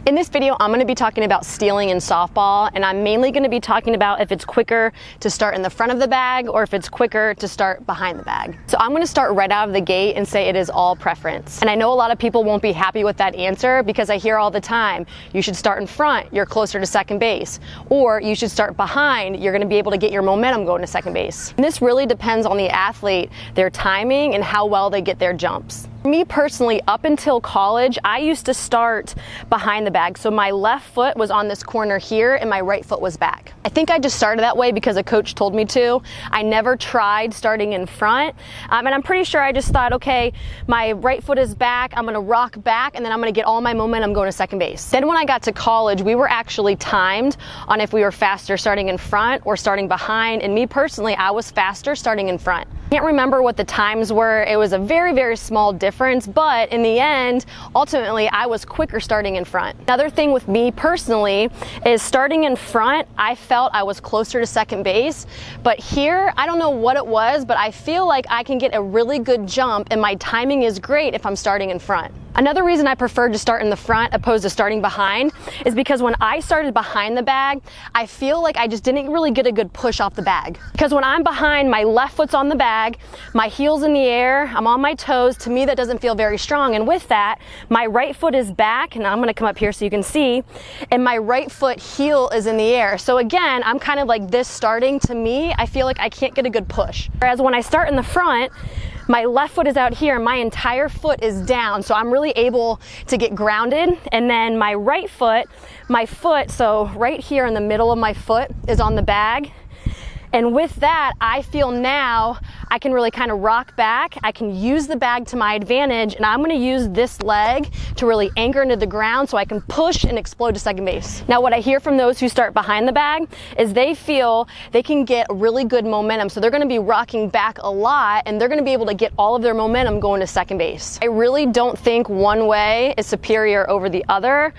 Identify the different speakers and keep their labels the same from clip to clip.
Speaker 1: In this video, I'm going to be talking about stealing in softball, and I'm mainly going to be talking about if it's quicker to start in the front of the bag or if it's quicker to start behind the bag. So I'm going to start right out of the gate and say it is all preference. And I know a lot of people won't be happy with that answer because I hear all the time, you should start in front, you're closer to second base, or you should start behind, you're going to be able to get your momentum going to second base. And this really depends on the athlete, their timing, and how well they get their jumps. Me personally, up until college, I used to start behind the bag. So my left foot was on this corner here and my right foot was back. I think I just started that way because a coach told me to. I never tried starting in front. And I'm pretty sure I just thought, okay, my right foot is back, I'm gonna rock back, and then I'm gonna get all my momentum going to second base. Then when I got to college, we were actually timed on if we were faster starting in front or starting behind. And me personally, I was faster starting in front. I can't remember what the times were. It was a very, very small difference, but in the end, ultimately, I was quicker starting in front. Another thing with me personally is starting in front, I felt I was closer to second base, but here, I don't know what it was, but I feel like I can get a really good jump and my timing is great if I'm starting in front. Another reason I preferred to start in the front opposed to starting behind is because when I started behind the bag, I feel like I just didn't really get a good push off the bag. Because when I'm behind, my left foot's on the bag, my heel's in the air, I'm on my toes. To me, that doesn't feel very strong. And with that, my right foot is back, and I'm gonna come up here so you can see, and my right foot heel is in the air. So again, I'm kind of like this starting. To me, I feel like I can't get a good push. Whereas when I start in the front, my left foot is out here and my entire foot is down, so I'm really able to get grounded. And then my right foot, so right here in the middle of my foot is on the bag. And with that, I feel now I can really kind of rock back. I can use the bag to my advantage, and I'm gonna use this leg to really anchor into the ground so I can push and explode to second base. Now, what I hear from those who start behind the bag is they feel they can get really good momentum. So they're gonna be rocking back a lot, and they're gonna be able to get all of their momentum going to second base. I really don't think one way is superior over the other.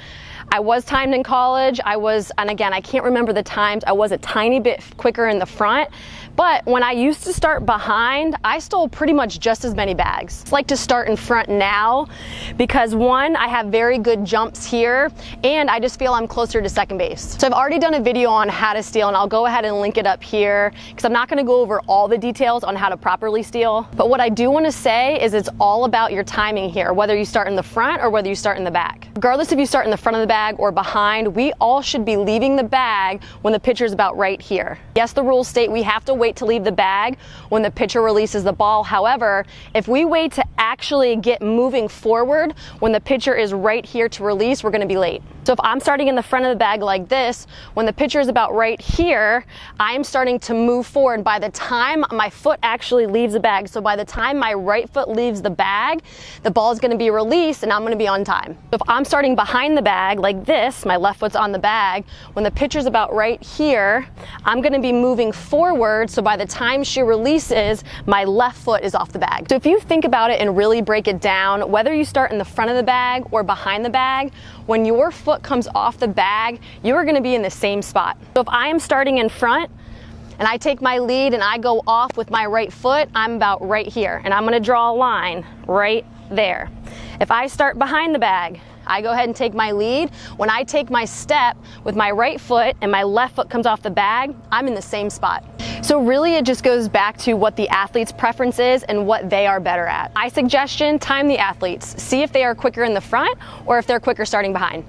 Speaker 1: I was timed in college, and again, I can't remember the times, I was a tiny bit quicker in the front, but when I used to start behind, I stole pretty much just as many bags. It's like to start in front now because one, I have very good jumps here, and I just feel I'm closer to second base. So I've already done a video on how to steal, and I'll go ahead and link it up here because I'm not gonna go over all the details on how to properly steal. But what I do wanna say is it's all about your timing here, whether you start in the front or whether you start in the back. Regardless if you start in the front of the bag or behind, we all should be leaving the bag when the pitcher's about right here. Yes, the rules state we have to wait to leave the bag when the pitcher releases the ball. However, if we wait to actually get moving forward when the pitcher is right here to release, we're gonna be late. So if I'm starting in the front of the bag like this, when the pitcher is about right here, I'm starting to move forward. By the time my foot actually leaves the bag, so by the time my right foot leaves the bag, the ball is gonna be released and I'm gonna be on time. So if I'm starting behind the bag like this, my left foot's on the bag, when the pitcher's about right here, I'm gonna be moving forward, so by the time she releases, my left foot is off the bag. So if you think about it and really break it down, whether you start in the front of the bag or behind the bag, when your foot comes off the bag, you are gonna be in the same spot. So if I am starting in front, and I take my lead and I go off with my right foot, I'm about right here, and I'm gonna draw a line right there. If I start behind the bag, I go ahead and take my lead. When I take my step with my right foot and my left foot comes off the bag, I'm in the same spot. So really it just goes back to what the athlete's preference is and what they are better at. My suggestion, time the athletes. See if they are quicker in the front or if they're quicker starting behind.